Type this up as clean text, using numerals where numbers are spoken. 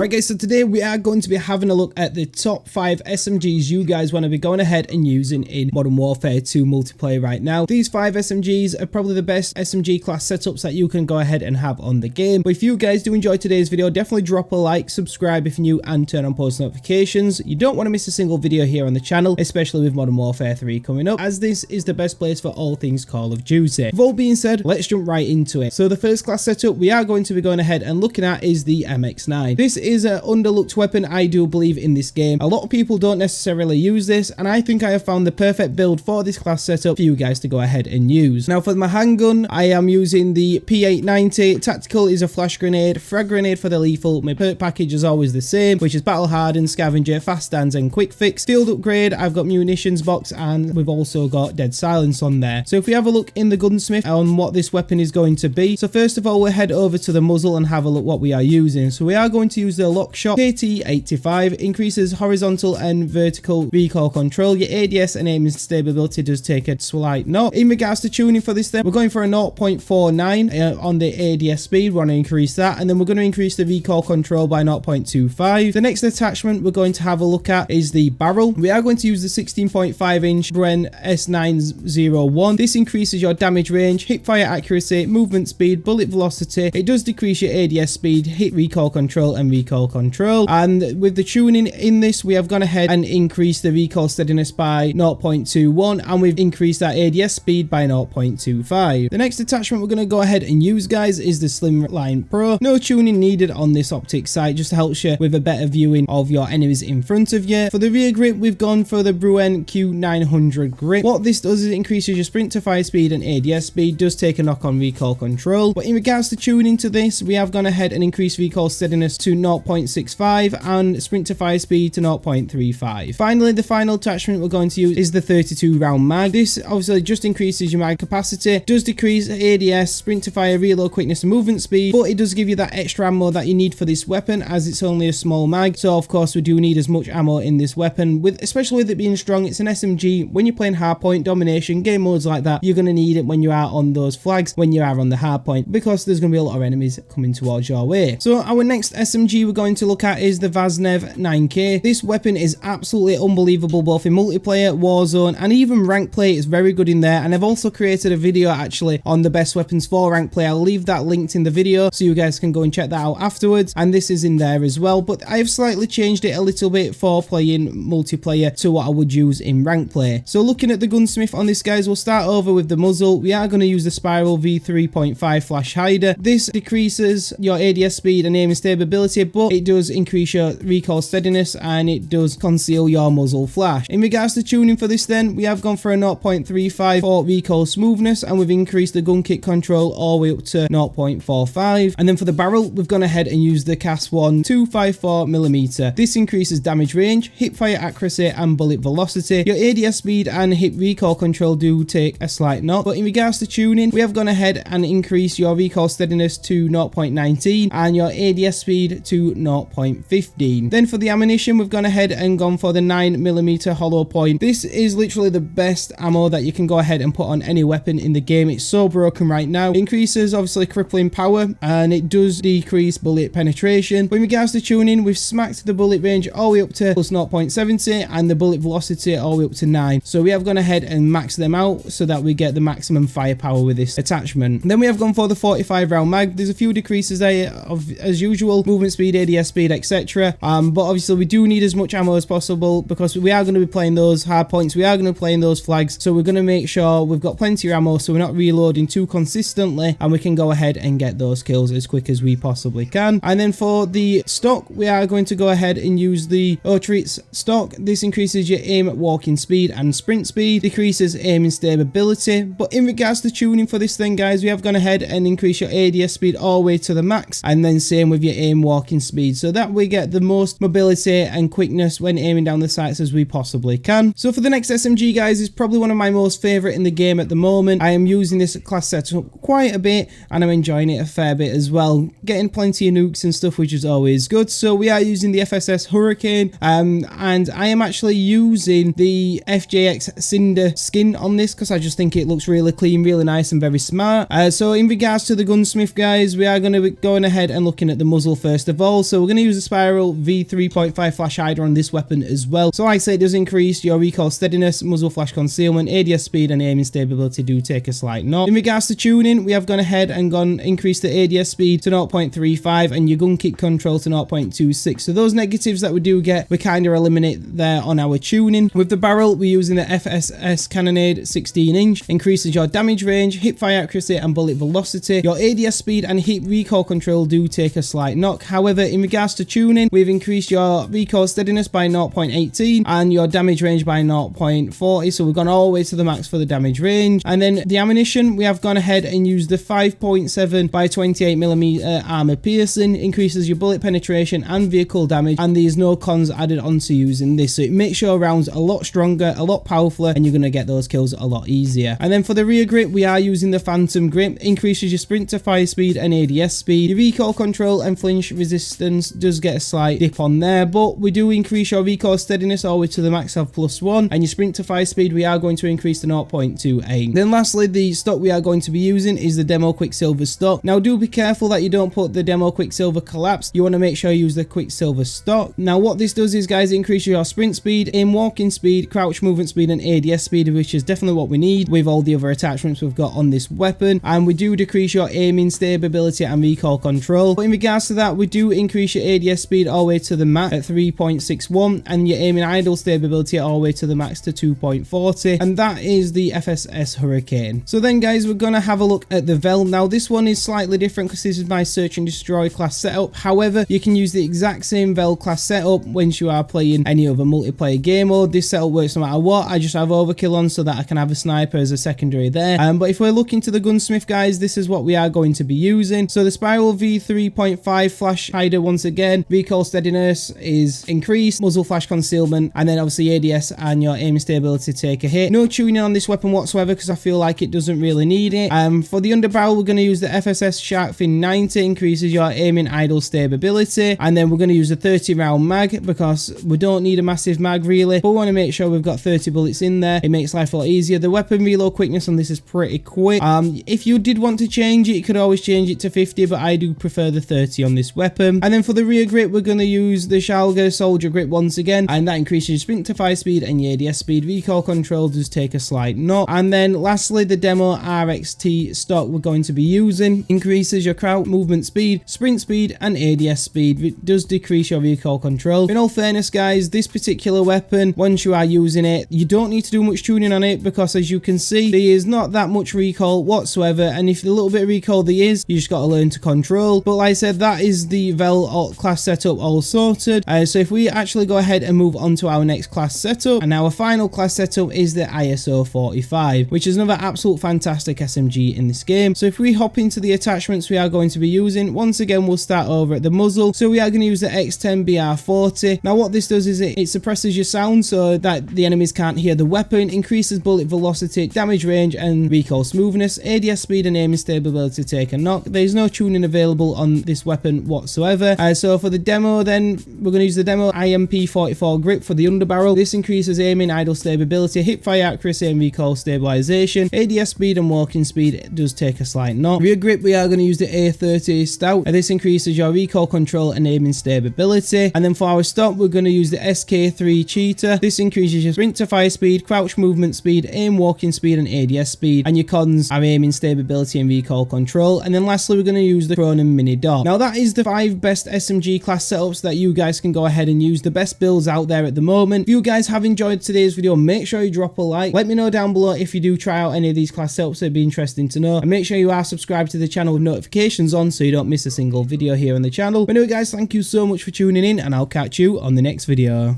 Alright guys, so today we are going to be having a look at the top 5 SMGs you guys want to be going ahead and using in Modern Warfare 2 multiplayer right now. These 5 SMGs are probably the best SMG class setups that you can go ahead and have on the game. But if you guys do enjoy today's video, definitely drop a like, subscribe if you're new, and turn on post notifications. You don't want to miss a single video here on the channel, especially with Modern Warfare 3 coming up, as this is the best place for all things Call of Duty. With all being said, let's jump right into it. So the first class setup we are going to be going ahead and looking at is the MX9. This is an underlooked weapon, I do believe, in this game. A lot of people don't necessarily use this, and I think I have found the perfect build for this class setup for you guys to go ahead and use. Now for my handgun, I am using the P890. Tactical is a flash grenade, frag grenade for the lethal. My perk package is always the same, which is battle hardened, scavenger, fast stands, and quick fix. Field upgrade, I've got munitions box, and we've also got dead silence on there. So if we have a look in the gunsmith on what this weapon is going to be. So first of all, we'll head over to the muzzle and have a look what we are using. So we are going to use the Lockshot KT85, increases horizontal and vertical recoil control. Your ADS and aim stability does take a slight knock. In regards to tuning for this, then we're going for a 0.49 on the ADS speed. We want to increase that, and then we're going to increase the recoil control by 0.25. The next attachment we're going to have a look at is the barrel. We are going to use the 16.5 inch Bren S901. This increases your damage range, hip fire accuracy, movement speed, bullet velocity. It does decrease your ADS speed, hit recoil control, and recoil control. And with the tuning in this, we have gone ahead and increased the recoil steadiness by 0.21, and we've increased that ADS speed by 0.25. The next attachment we're going to go ahead and use, guys, is the Slimline Pro. No tuning needed on this optic sight, just helps you with a better viewing of your enemies in front of you. For the rear grip, we've gone for the Bruen Q900 grip. What this does is it increases your sprint to fire speed and ADS speed, does take a knock on recoil control. But in regards to tuning to this, we have gone ahead and increased recoil steadiness to 0.65 and sprint to fire speed to 0.35. Finally, the final attachment we're going to use is the 32 round mag. This obviously just increases your mag capacity, does decrease ADS, sprint to fire, reload quickness, and movement speed, but it does give you that extra ammo that you need for this weapon, as it's only a small mag. So of course we do need as much ammo in this weapon, especially with it being strong. It's an SMG. When you're playing hardpoint, domination, game modes like that, you're going to need it when you are on those flags, when you are on the hardpoint, because there's going to be a lot of enemies coming towards your way. So our next SMG we're going to look at is the Vasnev 9K. This weapon is absolutely unbelievable, both in multiplayer, Warzone, and even rank play. It's very good in there, and I've also created a video actually on the best weapons for rank play. I'll leave that linked in the video so you guys can go and check that out afterwards, and this is in there as well. But I've slightly changed it a little bit for playing multiplayer to what I would use in rank play. So looking at the gunsmith on this, guys, we'll start over with the muzzle. We are going to use the Spiral V3.5 flash hider. This decreases your ADS speed and aiming stability, but it does increase your recoil steadiness, and it does conceal your muzzle flash. In regards to tuning for this, then we have gone for a 0.35 for recoil smoothness, and we've increased the gun kick control all the way up to 0.45. And then for the barrel, we've gone ahead and used the CAS 1 254mm. This increases damage range, hip fire accuracy, and bullet velocity. Your ADS speed and hip recoil control do take a slight knock, but in regards to tuning, we have gone ahead and increased your recoil steadiness to 0.19 and your ADS speed to 0.15. Then for the ammunition, we've gone ahead and gone for the 9mm hollow point. This is literally the best ammo that you can go ahead and put on any weapon in the game. It's so broken right now. It increases obviously crippling power, and it does decrease bullet penetration. But in regards to tuning, we've smacked the bullet range all the way up to plus 0.70 and the bullet velocity all the way up to 9. So we have gone ahead and maxed them out so that we get the maximum firepower with this attachment. Then we have gone for the 45 round mag. There's a few decreases there as usual, movement speed, ADS speed, etc. But obviously we do need as much ammo as possible, because we are going to be playing those hard points, we are going to be playing those flags, so we're going to make sure we've got plenty of ammo so we're not reloading too consistently, and we can go ahead and get those kills as quick as we possibly can. And then for the stock, we are going to go ahead and use the Otritz stock. This increases your aim, walking speed, and sprint speed, decreases aiming stability. But in regards to tuning for this thing, guys, we have gone ahead and increased your ADS speed all the way to the max, and then same with your aim, walking speed, so that we get the most mobility and quickness when aiming down the sights as we possibly can. So for the next SMG, guys, is probably one of my most favorite in the game at the moment. I am using this class setup quite a bit, and I'm enjoying it a fair bit as well, getting plenty of nukes and stuff, which is always good. So we are using the FSS Hurricane, and I am actually using the FJX Cinder skin on this because I just think it looks really clean, really nice, and very smart. So in regards to the gunsmith, guys, we are going to be going ahead and looking at the muzzle first of Also, we're going to use the Spiral V3.5 Flash Hider on this weapon as well. So like I say, it does increase your recoil steadiness, muzzle flash concealment, ADS speed and aiming stability do take a slight knock. In regards to tuning, we have gone ahead and increased the ADS speed to 0.35 and your gun kick control to 0.26. So those negatives that we do get, we kind of eliminate there on our tuning. With the barrel, we're using the FSS Cannonade 16-inch, increases your damage range, hip fire accuracy and bullet velocity. Your ADS speed and hit recoil control do take a slight knock. However, in regards to tuning, we've increased your recoil steadiness by 0.18 and your damage range by 0.40. So we've gone all the way to the max for the damage range. And then the ammunition, we have gone ahead and used the 5.7 by 28mm armor piercing, increases your bullet penetration and vehicle damage, and there's no cons added onto using this. So it makes your rounds a lot stronger, a lot powerful, and you're going to get those kills a lot easier. And then for the rear grip, we are using the Phantom grip, increases your sprint to fire speed and ADS speed. Your recoil control and flinch resistance does get a slight dip on there, but we do increase your recoil steadiness all the way to the max of +1, and your sprint to fire speed we are going to increase to 0.28. Then lastly, the stock we are going to be using is the Demo Quicksilver stock. Now do be careful that you don't put the Demo Quicksilver Collapse. You want to make sure you use the Quicksilver stock. Now what this does is, guys, increase your sprint speed, aim walking speed, crouch movement speed and ADS speed, which is definitely what we need with all the other attachments we've got on this weapon. And we do decrease your aiming stability and recoil control. But in regards to that, we do increase your ADS speed all the way to the max at 3.61 and your aiming idle stability all the way to the max to 2.40, and that is the FSS Hurricane. So then, guys, we're gonna have a look at the Vel. Now this one is slightly different because this is my Search and Destroy class setup. However, you can use the exact same Vel class setup once you are playing any other multiplayer game mode. This setup works no matter what. I just have overkill on so that I can have a sniper as a secondary there. But if we're looking to the gunsmith, guys, this is what we are going to be using. So the Spiral V3.5 Flash Hider, once again, recoil steadiness is increased, muzzle flash concealment, and then obviously ADS and your aiming stability take a hit. No tuning on this weapon whatsoever because I feel like it doesn't really need it. For the underbarrel, we're going to use the FSS Sharkfin 90, increases your aiming idle stability, and then we're going to use a 30 round mag because we don't need a massive mag really, but we want to make sure we've got 30 bullets in there. It makes life a lot easier. The weapon reload quickness on this is pretty quick. If you did want to change it, you could always change it to 50, but I do prefer the 30 on this weapon. And then for the rear grip, we're going to use the Shalga Soldier grip once again, and that increases your sprint to fire speed and your ADS speed. Recoil control does take a slight knock. And then lastly, the Demo RXT stock we're going to be using increases your crouch movement speed, sprint speed and ADS speed. It does decrease your recoil control. In all fairness, guys, this particular weapon, once you are using it, you don't need to do much tuning on it because, as you can see, there is not that much recoil whatsoever, and if a little bit of recoil there is, you just got to learn to control. But like I said, that is the Vel class setup all sorted. So if we actually go ahead and move on to our next class setup, and our final class setup is the ISO 45, which is another absolute fantastic SMG in this game. So if we hop into the attachments we are going to be using, once again we'll start over at the muzzle. So we are going to use the X10 BR40. Now what this does is it suppresses your sound so that the enemies can't hear the weapon, increases bullet velocity, damage range and recoil smoothness, ADS speed and aiming stability take a knock. There's no tuning available on this weapon whatsoever. So for the demo, then we're going to use the Demo IMP44 grip for the underbarrel. This increases aiming, idle stability, hip fire accuracy and recoil stabilization. ADS speed and walking speed does take a slight knock. Rear grip, we are going to use the A30 Stout. This increases your recoil control and aiming stability. And then for our stock, we're going to use the SK3 Cheetah. This increases your sprint to fire speed, crouch movement speed, aim walking speed and ADS speed. And your cons are aiming stability and recoil control. And then lastly, we're going to use the Cronin Mini Dot. Now that is the 5 best SMG class setups that you guys can go ahead and use, the best builds out there at the moment. If you guys have enjoyed today's video, make sure you drop a like. Let me know down below if you do try out any of these class setups. It'd be interesting to know. And make sure you are subscribed to the channel with notifications on so you don't miss a single video here on the channel. But anyway, guys, thank you so much for tuning in, and I'll catch you on the next video.